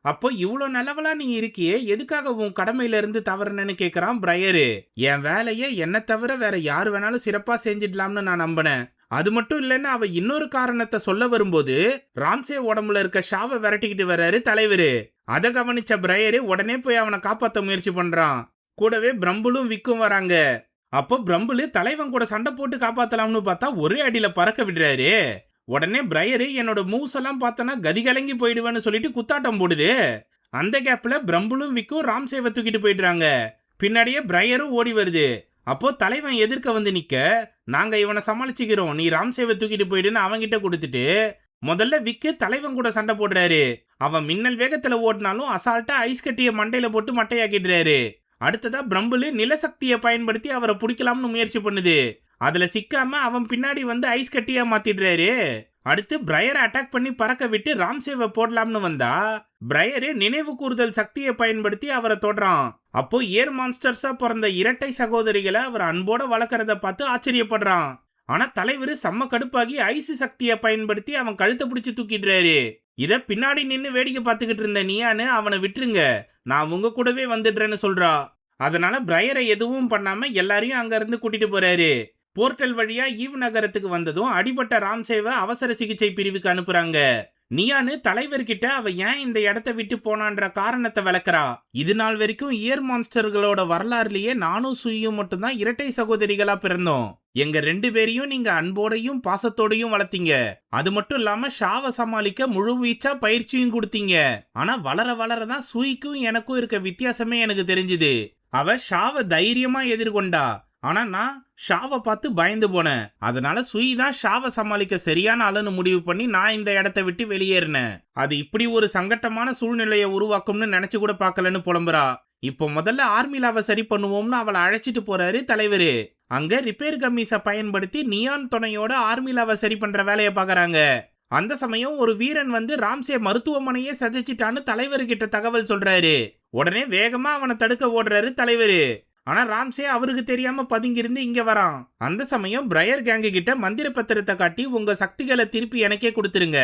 Speaker 1: அப்போ இவ்வளோ நல்லவளா நீ இருக்கியே, எதுக்காக உன் கடமையில இருந்து தவறுனு கேக்குறான் பிரையரு. என் வேலையை என்ன தவிர வேற யாரு வேணாலும் சிறப்பா செஞ்சிடலாம்னு நான் நம்பினேன். அது மட்டும் இல்லைன்னு அவ இன்னொரு காரணத்தை சொல்ல வரும்போது ராம்சே உடம்புல இருக்க ஷாவை விரட்டிக்கிட்டு வர்றாரு தலைவரு. அதை கவனிச்ச பிரையரு உடனே போய் அவனை காப்பாத்த முயற்சி பண்றான். கூடவே பிரம்புலும் விக்கும் வராங்க. அப்போ பிரம்புலு தலைவன் கூட சண்டை போட்டு காப்பாத்தலாம்னு பார்த்தா ஒரே அடியில பறக்க விடுறாரு. உடனே பிரையரு என்னோட மூவ்ஸ் எல்லாம் பார்த்தனா கதி கலங்கி போயிடுவேன்னு சொல்லிட்டு குத்தாட்டம் போடுது. அந்த கேப்ல பிரம்புலும் விக்கும் ராம்சேவை தூக்கிட்டு போயிடுறாங்க. பின்னாடியே பிரையரும் ஓடி வருது. அப்போ தலைவன் எதிர்க்க வந்து நிக்க, நாங்க இவனை சமாளிச்சுக்கிறோம், நீ ராம்சேவை தூக்கிட்டு போயிடுன்னு அவங்கிட்ட கொடுத்துட்டு முதல்ல விக்கு தலைவன் கூட சண்டை போடுறாரு. அவன் மின்னல் வேகத்துல ஓடினாலும் அசால்ட்டா ஐஸ் கட்டிய மண்டையில போட்டு மட்டையாக்கிடுறாரு. அடுத்ததா பிரம்புலு நிலசக்தியை பயன்படுத்தி அவரை பிடிக்கலாம்னு முயற்சி பண்ணுது. அதுல சிக்காம அவன் பின்னாடி வந்து ஐஸ் கட்டியா மாத்திடுறாரு. அடுத்து பிரையரை அட்டாக் பண்ணி பறக்க விட்டு ராம்சேவை போடலாம்னு வந்தா பிரையரு நினைவு கூறுதல் சக்தியை பயன்படுத்தி அவரை தொடுறான். அப்போ ஏர் மான்ஸ்டர்ஸா பிறந்த இரட்டை சகோதரிகளை அவர் அன்போட வளர்க்கறத பார்த்து ஆச்சரியப்படுறான். ஆனா தலைவர் செம்ம கடுப்பாகி ஐஸ் சக்தியை பயன்படுத்தி அவன் கழுத்தை பிடிச்சு தூக்கிடுறாரு. இத பின்னாடி நின்னு வேடிக்கை பார்த்துக்கிட்டு இருந்த நியான்னு அவனை விட்டுருங்க, நான் உங்க கூடவே வந்துடுறேன்னு சொல்றா. அதனால பிரையரை எதுவும் பண்ணாம எல்லாரையும் அங்க இருந்து கூட்டிட்டு போறாரு. போர்ட்டல் வழியா ஈவ் நகரத்துக்கு வந்ததும் அடிபட்ட ராம்சேவை அவசர சிகிச்சை பிரிவுக்கு அனுப்புறாங்க. நியான்னு தலைவர்கிட்ட அவ ஏன் இந்த இடத்தை விட்டு போனான்ற காரணத்தை விளக்குறா. இது நாள் வரைக்கும் இயர் மான்ஸ்டர்களோட வரலாறுலயே நானும் சுயும் மட்டும்தான் இரட்டை சகோதரிகளா பிறந்தோம். எங்க 2 பேரையும் நீங்க அன்போடையும் பாசத்தோடையும் வளர்த்தீங்க. அது மட்டும் இல்லாம ஷாவை சமாளிக்க முழு வீச்சா பயிற்சியும் கொடுத்தீங்க. ஆனா வளர வளரதான் சுய்க்கும் எனக்கும் இருக்க வித்தியாசமே எனக்கு தெரிஞ்சுது. அவ ஷாவை தைரியமா எதிர்கொண்டா, ஆனா நான் ஷாவை பார்த்து பயந்து போனேன். அதனால சுய் தான் ஷாவை சமாளிக்க சரியான ஆளுன்னு முடிவு பண்ணி நான் இந்த இடத்தை விட்டு வெளியேறினேன். அது இப்படி ஒரு சங்கட்டமான சூழ்நிலையை உருவாக்கும்னு நினைச்சு கூட பார்க்கலன்னு புலம்புறா. இப்போ முதல்ல ஆர்மிலாவை சரி பண்ணுவோம்னு அவளை அழைச்சிட்டு போறாரு தலைவரு. அங்க ரிப்பேர் கம்மீஸை பயன்படுத்தி நியான் துணையோட ஆர்மிலாவை சரி பண்ற வேலையை பாக்குறாங்க. அந்த சமயம் ஒரு வீரன் வந்து ராம்சே மருத்துவமனையே சதைச்சிட்டான்னு தலைவர்கிட்ட தகவல் சொல்றாரு. உடனே வேகமா அவனை தடுக்க ஓடுறாரு தலைவரு. ஆனா ராம்சே அவருக்கு தெரியாம பதுங்கிருந்து இங்க வரான். அந்த சமயம் பிரையர் கேங்கு கிட்ட மந்திர பத்திரத்தை காட்டி உங்க சக்திகளை திருப்பி எனக்கே கொடுத்துருங்க,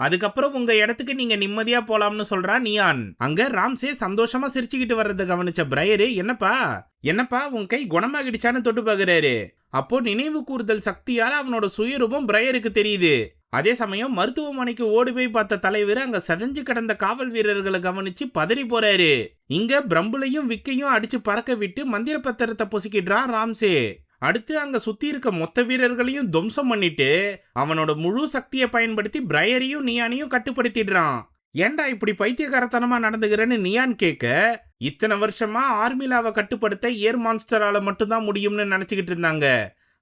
Speaker 1: அதுக்கப்புறம் உங்க இடத்துக்கு நீங்க நிம்மதியா போலாம்னு சொல்றான் நியான். அங்க ராம்சே சந்தோஷமா சிரிச்சுக்கிட்டு வர்றதை கவனிச்ச பிரையரு, என்னப்பா உன் கை குணமாகிடுச்சான்னு தொட்டு பாக்குறாரு. அப்போ நினைவு கூறுதல் சக்தியால அவனோட சுயரூபம் பிரையருக்கு தெரியுது. அதே சமயம் மருத்துவமனைக்கு ஓடி போய் பார்த்த தலைவர் அங்க சதஞ்சு கிடந்த காவல் வீரர்களை கவனிச்சு பதறி போறாரு. இங்க பிரம்புலையும் விக்கையும் அடிச்சு பறக்க விட்டு மந்திர பத்திரத்தை பொசுக்கிடுறான் ராம்சே. அடுத்து அங்க சுத்தி இருக்க மொத்த வீரர்களையும் துவம்சம் பண்ணிட்டு அவனோட முழு சக்தியை பயன்படுத்தி பிரையரையும் நியானையும் கட்டுப்படுத்திடுறான். ஏன்டா இப்படி பைத்தியகாரத்தனமா நடந்துக்கிறேன்னு நியான் கேட்க, இத்தனை வருஷமா ஆர்மிலாவை கட்டுப்படுத்த ஏர் மான்ஸ்டரால மட்டும்தான் முடியும்னு நினைச்சுக்கிட்டு இருந்தாங்க.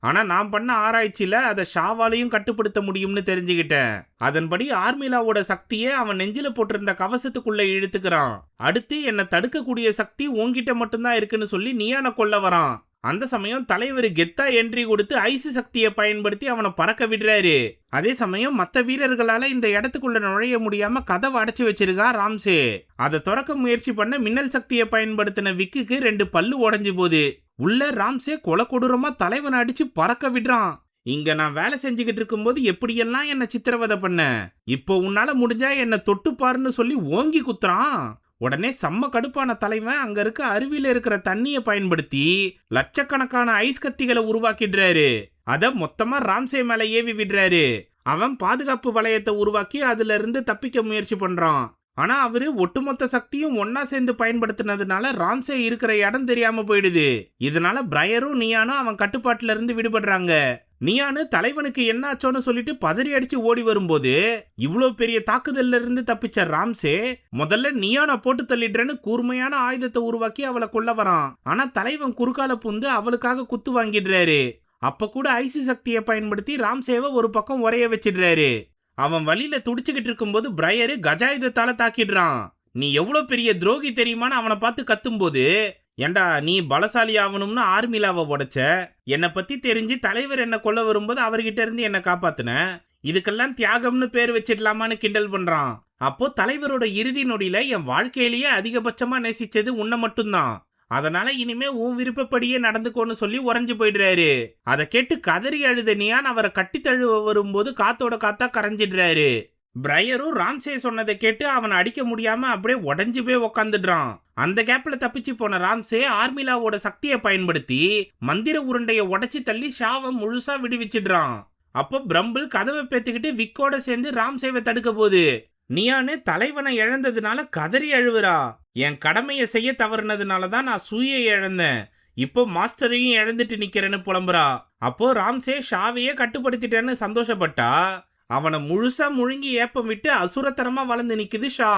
Speaker 1: ஆனா நான் பண்ண ஆராய்ச்சியில அதை ஷாவாலையும் கட்டுப்படுத்த முடியும்னு தெரிஞ்சுக்கிட்டேன். அதன்படி ஆர்மிலாவோட சக்தியை அவன் நெஞ்சில போட்டிருந்த கவசத்துக்குள்ள இழுத்துக்கிறான். அடுத்து என்னை தடுக்கக்கூடிய சக்தி உன்கிட்ட மட்டும்தான் இருக்குன்னு சொல்லி நியானை கொல்ல வரான். அந்த சமயம் தலைவர் கெத்தா என்ட்ரி கொடுத்து ஐஸ் சக்தியை பயன்படுத்தி அவனை பறக்க விடுறாரு. அதே சமயம் மற்ற வீரர்களால இந்த இடத்துக்குள்ள நுழைய முடியாம கதவை அடைச்சு வச்சிருக்கா ராம்சே. அதை திறக்க முயற்சி பண்ண மின்னல் சக்தியை பயன்படுத்தின விக்குக்கு 2 பல்லு உடைஞ்சு போகுது. உள்ள ராம்சே கொலை கொடூரமா தலைவனை அடிச்சு பறக்க விடுறான். இங்க நான் வேலை செஞ்சுக்கிட்டு இருக்கும்போது எப்படியெல்லாம் என்ன சித்திரவதை பண்ண, இப்போ உன்னால முடிஞ்சா என்ன தொட்டுப்பாருன்னு சொல்லி ஓங்கி குத்துறான். உடனே செம்ம கடுப்பான தலைவன் அங்க இருக்க அருவியில இருக்கிற தண்ணியை பயன்படுத்தி லட்சக்கணக்கான ஐஸ் கத்திகளை உருவாக்கிடுறாரு. அத மொத்தமா ராம்சே மேல ஏவி விடுறாரு. அவன் பாதுகாப்பு வளையத்தை உருவாக்கி அதுல இருந்து தப்பிக்க முயற்சி பண்றான். ஆனா அவரு ஒட்டுமொத்த சக்தியும் ஒன்னா சேர்ந்து பயன்படுத்தினதுனால ராம்சே இருக்கிற இடம் தெரியாம போயிடுது. இதனால பிரையரும் நியானும் அவன் கட்டுப்பாட்டுல இருந்து விடுபடுறாங்க. நியானு தலைவனுக்கு என்ன ஆச்சோன்னு சொல்லிட்டு பதறி அடிச்சு ஓடி வரும்போது இவ்வளோ பெரிய தாக்குதல்ல இருந்து தப்பிச்ச ராம்சே முதல்ல நியானை போட்டு தள்ளிடுறேன்னு கூர்மையான ஆயுதத்தை உருவாக்கி அவளை கொல்ல வரான். ஆனா தலைவன் குறுக்கால புந்து அவளுக்காக குத்து வாங்கிடுறாரு. அப்ப கூட ஐசி சக்தியை பயன்படுத்தி ராம்சேவை ஒரு பக்கம் உரைய வச்சிடுறாரு. அவன் வழியில துடிச்சுக்கிட்டு இருக்கும்போது பிரையரு கஜாயுதத்தால தாக்கிடுறான். நீ எவ்வளவு பெரிய துரோகி தெரியுமான்னு அவனை பார்த்து கத்தும்போது, ஏண்டா நீ பலசாலி ஆகணும்னு ஆர்மிலாவை உடைச்ச, என்னை பத்தி தெரிஞ்சு தலைவர் என்ன கொல்ல வரும்போது அவர்கிட்ட இருந்து என்ன காப்பாத்துன, இதுக்கெல்லாம் தியாகம்னு பேர் வச்சிடலாமான்னு கிண்டல் பண்றான். அப்போ தலைவரோட இறுதி நொடியில என் வாழ்க்கையிலேயே அதிகபட்சமா நேசிச்சது உன்னை மட்டும்தான், அதனால இனிமே உன் விருப்பப்படியே நடந்துக்கோன்னு சொல்லி உறைஞ்சு போயிடுறாரு. அதை கேட்டு கதறி அழுத நியான் அவரை கட்டி தழுவ வரும்போது காத்தோட காத்தா கரைஞ்சிடுறாரு. பிரையரும் ராம்சே சொன்னதை கேட்டு அவனை அடிக்க முடியாம அப்படியே உடஞ்சு போய் உக்காந்துடுறான். அந்த கேப்ல தப்பிச்சு போன ராம்சே ஆர்மிலாவோட சக்தியை பயன்படுத்தி மந்திர உருண்டையை உடைச்சு தள்ளி ஷாவை முழுசா விடுவிச்சிடுறான். அப்போ பிரம்பிள் கதவை பேத்துக்கிட்டு விக்கோட சேர்ந்து ராம்சேவை தடுக்க போகுது. நியானு தலைவனை இழந்ததுனால கதறி அழுவுறா. என் கடமையை செய்ய தவறுனதுனாலதான் நான் சூயை இழந்தேன், இப்போ மாஸ்டரையும் இழந்துட்டு நிக்கிறேன்னு புலம்புறா. அப்போ ராம்சே ஷாவையே கட்டுப்படுத்திட்டேன்னு சந்தோஷப்பட்டா. அவனை முழுசா முழுங்கி ஏப்பம் விட்டு அசுரத்தனமா வளர்ந்து நிக்குது ஷா.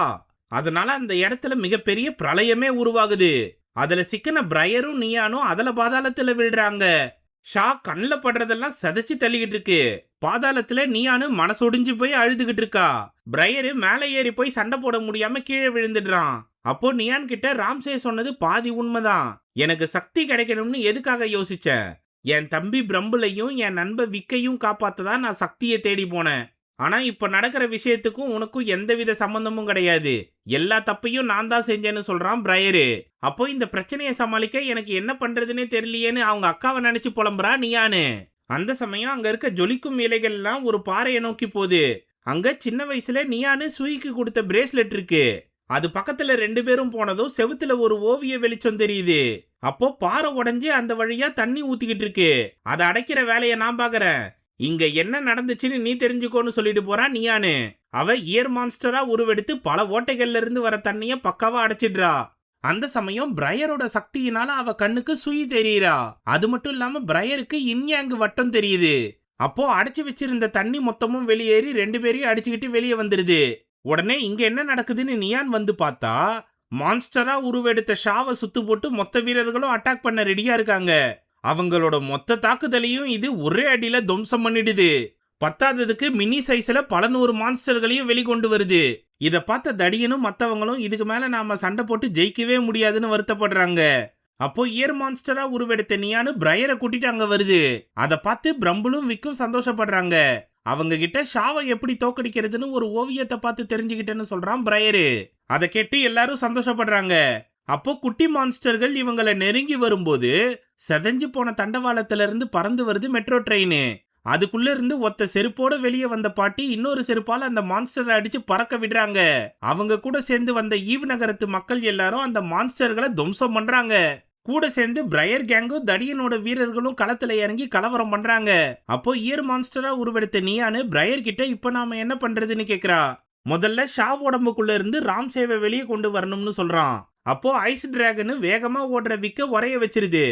Speaker 1: அதனால அந்த இடத்துல மிகப்பெரிய பிரளயமே உருவாகுது. அதுல சிக்கன பிரையரும் நியானும் அதுல பாதாளத்துல விழுறாங்க. ஷா கண்ணில் படுறதெல்லாம் சதைச்சு தள்ளிக்கிட்டு இருக்கு. பாதாளத்துல நியானு மனசொடிஞ்சு போய் அழுதுகிட்டு இருக்கா. பிரையரு மேலே ஏறி போய் சண்டை போட முடியாம கீழே விழுந்துடுறான். அப்போ நியான் கிட்ட ராம்சே சொன்னது பாதி உண்மைதான். எனக்கு சக்தி கிடைக்கணும்னு எதுக்காக யோசிச்சேன், என் தம்பி பிரம்புலையும் என் நண்ப விக்கையும் காப்பாத்ததான் நான் சக்தியை தேடி போனேன். ஆனா இப்ப நடக்கிற விஷயத்துக்கும் உனக்கும் எந்தவித சம்பந்தமும் கிடையாது. எல்லா தப்பையும் நான் தான் செஞ்சேன்னு சொல்றான் பிரையரு. அப்போ இந்த பிரச்சனையை சமாளிக்க எனக்கு என்ன பண்றதுன்னே தெரியலையேன்னு அவங்க அக்காவை நினைச்சு புலம்புறா நியானு. அந்த சமயம் அங்க இருக்க ஜொலிக்கும் இலைகள்லாம் ஒரு பாறையை நோக்கி போகுது. அங்க சின்ன வயசுல நியானு சுயிக்கு கொடுத்த பிரேஸ்லெட் இருக்கு. அது பக்கத்துல 2 பேரும் போனதும் செவுத்துல ஒரு ஓவிய வெளிச்சம் தெரியுது. அப்போ பாறை உடைஞ்சு அந்த வழியா தண்ணி ஊத்திக்கிட்டு இருக்கு. அதை அடைக்கிற வேலையை நான் பாக்குறேன். இங்க என்ன நடந்துச்சுன்னு நீ தெரிஞ்சுக்கோன்னு சொல்லிட்டு போறான் நியானு. அவ இயர் மான்ஸ்டரா உருவெடுத்து பல ஓட்டைகள்ல இருந்து வர தண்ணிய பக்காவா அடைச்சிடுறா. அந்த சமயம் பிரையரோட சக்தியினால அவ கண்ணுக்கு சுயி தெரியறா. அது மட்டும் இல்லாம பிரையருக்கு இன்யாங்கு வட்டம் தெரியுது. அப்போ அடைச்சு வச்சிருந்த தண்ணி மொத்தமும் வெளியேறி 2 பேரையும் அடிச்சுக்கிட்டு வெளியே வந்துருது. உடனே இங்க என்ன நடக்குதுன்னு நியான் வந்து பார்த்தா, மான்ஸ்டரா உருவெடுத்த ஷாவை சுத்து போட்டு மொத்த வீரர்களும் அட்டாக் பண்ண ரெடியா இருக்காங்க. அவங்களோட மொத்த தாக்குதலையும் இது ஒரே அடியில துவம்சம் பண்ணிடுது. பத்தாததுக்கு மினி சைஸ்ல பல 100 மான்ஸ்டர்களையும் வெளிக்கொண்டு வருது. இத பார்த்த தடியனும் மத்தவங்களும் இதுக்கு மேல நாம சண்டை போட்டு ஜெயிக்கவே முடியாதுன்னு வருத்தப்படுறாங்க. அப்போ இயர் மான்ஸ்டரா உருவெடுத்த நியானு பிரையரை கூட்டிட்டு அங்க வருது. அதை பார்த்து பிரம்புலும் விக்கும் சந்தோஷப்படுறாங்க. அவங்க கிட்ட ஷாவை எப்படி தோக்கடிக்கிறதுன்னு ஒரு ஓவியத்தை பார்த்து தெரிஞ்சுக்கிட்டேன்னு சொல்றான் பிரையரு. அதை கேட்டு எல்லாரும் சந்தோஷப்படுறாங்க. அப்போ குட்டி மான்ஸ்டர்கள் இவங்களை நெருங்கி வரும்போது செதஞ்சு போன தண்டவாளத்துல இருந்து பறந்து வருது மெட்ரோ ட்ரெயின். அதுக்குள்ள இருந்து ஒத்த செருப்போட வெளியே வந்த பாட்டி இன்னொரு செருப்பால அந்த மான்ஸ்டரை அடிச்சு பறக்க விடுறாங்க. அவங்க கூட சேர்ந்து வந்த ஈவ் நகரத்து மக்கள் எல்லாரும் அந்த மான்ஸ்டர்களை துவம்சம் பண்றாங்க. கூட சேர்ந்து பிரையர் கேங்கும் தடியனோட வீரர்களும் களத்துல இறங்கி கலவரம் பண்றாங்க. அப்போ இயர் மான்ஸ்டரா உருவெடுத்த நியானு பிரையர் கிட்ட இப்ப நாம என்ன பண்றதுன்னு கேக்குறா. முதல்ல ஷாவ் உடம்புக்குள்ள இருந்து ராம்சேவை வெளியே கொண்டு வரணும்னு சொல்றான். அப்போ ஐஸ் டிராகனு வேகமா ஓடுற விக்க உரைய வச்சிருது.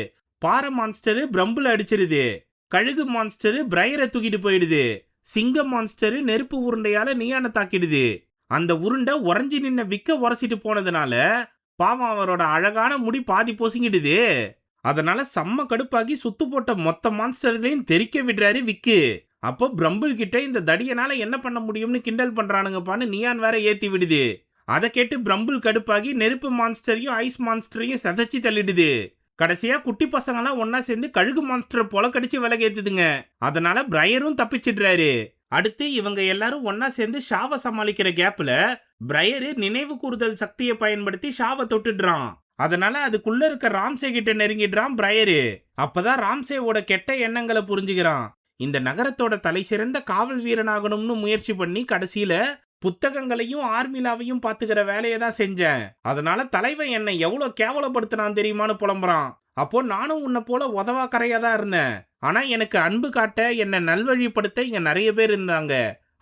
Speaker 1: பாறை மான்ஸ்டரு பிரம்பிள் அடிச்சிருது. கழுகு மான்ஸ்டரு பிரையரை தூக்கிட்டு போயிடுது. சிங்க மான்ஸ்டரு நெருப்பு உருண்டையால நியானை தாக்கிடுது. அந்த உருண்டை உறைஞ்சி நின்ன விக்க உரசிட்டு போனதுனால பாவம் அவரோட அழகான முடி பாதி பொசுங்கிடுது. அதனால செம்ம கடுப்பாகி சுத்து போட்ட மொத்த மான்ஸ்டர்களையும் தெரிக்க விடுறாரு விக்கு. அப்போ பிரம்பிள் கிட்ட இந்த தடியனால என்ன பண்ண முடியும்னு கிண்டல் பண்றானுங்கப்பான்னு நியான் வேற ஏத்தி விடுது. அதை கேட்டு பிரம்பிள் கடுப்பாகி நெருப்பு மான்ஸ்டரையும் ஐஸ் மான்ஸ்டரையும் சதைச்சி தள்ளிடுது. கடைசியா குட்டி பசங்கெல்லாம் ஒன்னா சேர்ந்து கழுகு மான்ஸ்டரை பொலக்கடிச்சு விலகேத்துதுங்க. அதனால பிரையரும் தப்பிச்சிடுறாரு. அடுத்து இவங்க எல்லாரும் ஒன்னா சேர்ந்து ஷாவை சமாளிக்கிற கேப்ல பிரையரு நினைவு கூறுதல் சக்தியை பயன்படுத்தி ஷாவை தொட்டுடுறான். அதனால அதுக்குள்ள இருக்க ராம்சே கிட்ட நெருங்கிடுறான் பிரையரு. அப்பதான் ராம்சேவோட கெட்ட எண்ணங்களை புரிஞ்சுக்கிறான். இந்த நகரத்தோட தலை சிறந்த காவல் வீரனாகணும்னு முயற்சி பண்ணி கடைசியில புத்தகங்களையும் ஆர்மிலாவையும் பாத்துக்கிற வேலையை தான் செஞ்சேன். அதனால தலைவன் என்னை எவ்வளவு கேவலப்படுத்தினான் தெரியுமான்னு புலம்புறான். அப்போ நானும் உன்னை போல உதவா கரையா தான் இருந்தேன். ஆனா எனக்கு அன்பு காட்ட என்னை நல்வழிப்படுத்த இங்க நிறைய பேர் இருந்தாங்க.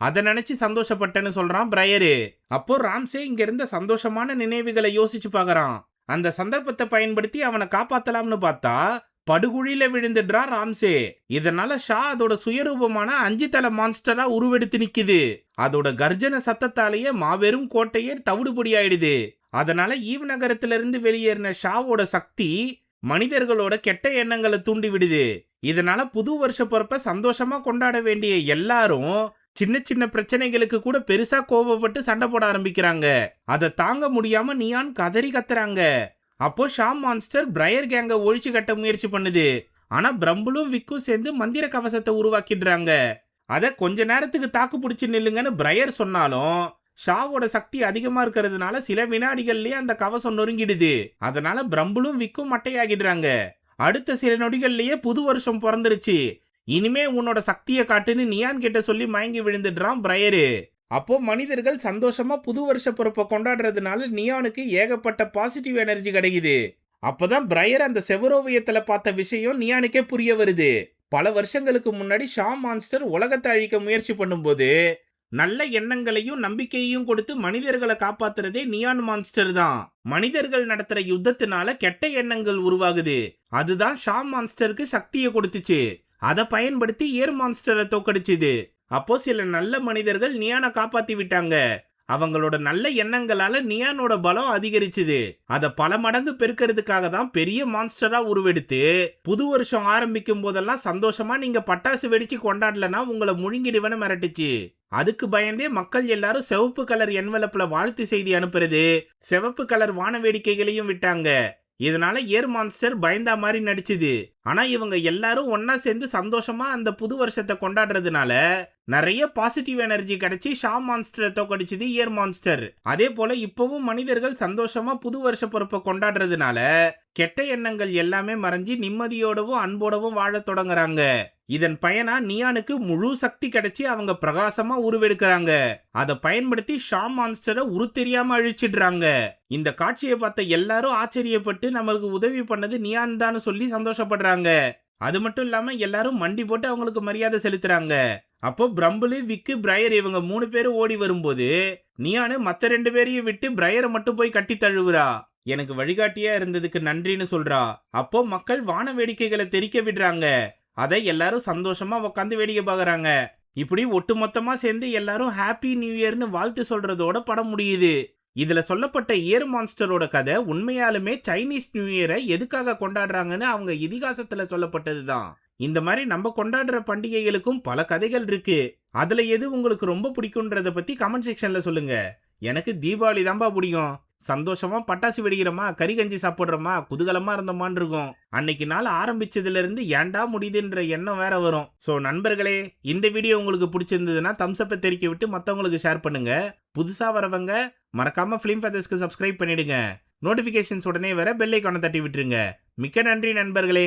Speaker 1: அதை நினைச்சு சந்தோஷப்பட்டேன்னு சொல்றான் பிரையரு. அப்போ ராம்சே இங்க இருந்த சந்தோஷமான நினைவுகளை யோசிச்சு பாக்குறான். அந்த சந்தர்ப்பத்தை பயன்படுத்தி அவனை காப்பாத்தலாம்னு பார்த்தா படுகுழியில விழுந்துடுறா ராம்சே. இதனால ஷா அதோட சுயரூபமான 5 தலை மான்ஸ்டரா உருவெடுத்து நிக்குது. அதோட கர்ஜன சத்தத்தாலேயே மாபெரும் கோட்டையே தவிடுபொடி ஆயிடுது. அதனால ஈவ் நகரத்துல இருந்து வெளியேறின ஷாவோட சக்தி மனிதர்களோட கெட்ட எண்ணங்களை தூண்டி விடுது. இதனால புது வருஷ பிறப்ப சந்தோஷமா கொண்டாட வேண்டிய எல்லாரும் சின்ன சின்ன பிரச்சனைகளுக்கு கூட பெருசா கோபப்பட்டு சண்டை போட ஆரம்பிக்கிறாங்க. அதை தாங்க முடியாம நியான் கதறி கத்துறாங்க. அப்போ ஷா மான்ஸ்டர் பிரையர் கேங்க ஒழிச்சு கட்ட முயற்சி பண்ணுது. ஆனா பிரம்பிளும் விக்கும் சேர்ந்து மந்திர கவசத்தை உருவாக்கிடுறாங்க. அதை கொஞ்ச நேரத்துக்கு தாக்கு பிடிச்சு நில்லுங்கன்னு பிரையர் சொன்னாலும் ஷாவோட சக்தி அதிகமா இருக்கிறதுனால சில வினாடிகள்லயே அந்த கவசம் நொறுங்கிடுது. அதனால பிரம்பிளும் விக்கும் மட்டையாகிடுறாங்க. அடுத்த சில நொடிகள்லயே புது வருஷம் பிறந்துருச்சு. இனிமே உன்னோட சக்தியை காட்டுன்னு நியான் கிட்ட சொல்லி மயங்கி விழுந்துடுறான் பிரையரு. அப்போ மனிதர்கள் சந்தோஷமா புது வருஷ பிறப்பை கொண்டாடுறதுனால நியானுக்கு ஏகப்பட்ட பாசிட்டிவ் எனர்ஜி கிடைக்குது. அப்பதான் பிரையர் அந்த செவரோவியத்துல பார்த்த விஷயம் நியானுக்கே புரிய வருது. பல வருஷங்களுக்கு முன்னாடி ஷா மான்ஸ்டர் உலகத்தை அழிக்க முயற்சி பண்ணும்போது நல்ல எண்ணங்களையும் நம்பிக்கையையும் கொடுத்து மனிதர்களை காப்பாத்துறதே நியான் மான்ஸ்டர் தான். மனிதர்கள் நடத்துற யுத்தத்தினால கெட்ட எண்ணங்கள் உருவாகுது. அதுதான் ஷா மான்ஸ்டருக்கு சக்தியை கொடுத்துச்சு. அதை பயன்படுத்தி ஏர் மான்ஸ்டரை தோக்கடிச்சுது. அப்போ சில நல்ல மனிதர்கள் நியானை காப்பாத்தி விட்டாங்க. அவங்களோட நல்ல எண்ணங்களால நியானோட பலம் அதிகரிச்சுது. அதை பல மடங்கு பெருக்கிறதுக்காக தான் பெரிய மான்ஸ்டரா உருவெடுத்து புது வருஷம் ஆரம்பிக்கும் போதெல்லாம் சந்தோஷமா நீங்க பட்டாசு வெடிச்சு கொண்டாடலன்னா உங்களை முழுங்கிடுவேன்னு மிரட்டுச்சு. அதுக்கு பயந்தே மக்கள் எல்லாரும் சிவப்பு கலர் என்வலப்ல வாழ்த்து செய்தி அனுப்புறது, சிவப்பு கலர் வான வேடிக்கைகளையும் விட்டாங்க. இதனால ஏர் மான்ஸ்டர் பயந்தா மாதிரி நடிச்சுது. ஆனா இவங்க எல்லாரும் ஒன்னா சேர்ந்து சந்தோஷமா அந்த புது வருஷத்தை கொண்டாடுறதுனால நிறைய பாசிட்டிவ் எனர்ஜி கிடைச்சி ஷா மான்ஸ்டரை தோக்கடிச்சது இயர் மான்ஸ்டர். அதே போல இப்பவும் மனிதர்கள் சந்தோஷமா புது வருஷ பொறுப்பை கொண்டாடுறதுனால கெட்ட எண்ணங்கள் எல்லாமே மறைஞ்சி நிம்மதியோடவும் அன்போடவும் வாழத் தொடங்குறாங்க. இதன் பயனா நியானுக்கு முழு சக்தி கிடைச்சி அவங்க பிரகாசமா உருவெடுக்கிறாங்க. அதை பயன்படுத்தி ஷா மான்ஸ்டரை உருத்தெரியாம அழிச்சிடுறாங்க. இந்த காட்சியை பார்த்த எல்லாரும் ஆச்சரியப்பட்டு நம்மளுக்கு உதவி பண்ணது நியான் தான் சொல்லி சந்தோஷப்படுறாங்க. அது மட்டும் இல்லாம எல்லாரும் மண்டி போட்டு அவங்களுக்கு மரியாதை செலுத்துறாங்க. அப்போ பிரம்பிள், விக்கு, பிரையர் இவங்க 3 பேரும் ஓடி வரும்போது நியானு மத்த 2 பேரையும் விட்டு பிரையரை மட்டும் போய் கட்டி தழுவுறா. எனக்கு வழிகாட்டியா இருந்ததுக்கு நன்றின்னு சொல்றா. அப்போ மக்கள் வான வேடிக்கைகளை தெறிக்க விடுறாங்க. அதை எல்லாரும் சந்தோஷமா உட்காந்து வேடிக்கை பார்க்கறாங்க. இப்படி ஒட்டுமொத்தமா சேர்ந்து எல்லாரும் ஹாப்பி நியூ இயர்னு வாழ்த்து சொல்றதோட படம் முடியுது. இதுல சொல்லப்பட்ட இயர் மான்ஸ்டரோட கதை உண்மையாலுமே சைனீஸ் நியூ இயரை எதுக்காக கொண்டாடுறாங்கன்னு அவங்க இதிகாசத்துல சொல்லப்பட்டதுதான். இந்த மாதிரி நம்ம கொண்டாடுற பண்டிகைகளுக்கும் பல கதைகள் இருக்கு. அதுல எது உங்களுக்கு ரொம்ப பிடிக்கும்ன்றத பத்தி கமெண்ட் செக்ஷன்ல சொல்லுங்க. எனக்கு தீபாவளி தான்பா பிடிக்கும். சந்தோஷமா பட்டாசு வெடிக்கிறோமா, கறி கஞ்சி சாப்பிடுறோமா, குதூகலமா இருந்தோமான் இருக்கும். அன்னைக்கு நாள் ஆரம்பிச்சதுல இருந்து ஏன்டா முடியுதுன்ற எண்ணம் வேற வரும். சோ நண்பர்களே, இந்த வீடியோ உங்களுக்கு பிடிச்சிருந்ததுன்னா தம்ஸ் அப்பை தெரிக்க விட்டு மத்தவங்களுக்கு ஷேர் பண்ணுங்க. புதுசா வரவங்க மறக்காம ஃபிலிம் ஃபெதர்ஸ்க்கு சப்ஸ்கிரைப் பண்ணிடுங்க. நோட்டிபிகேஷன்ஸ் உடனே வர பெல் ஐகானை தட்டி விட்டுருங்க. மிக்க நன்றி நண்பர்களே.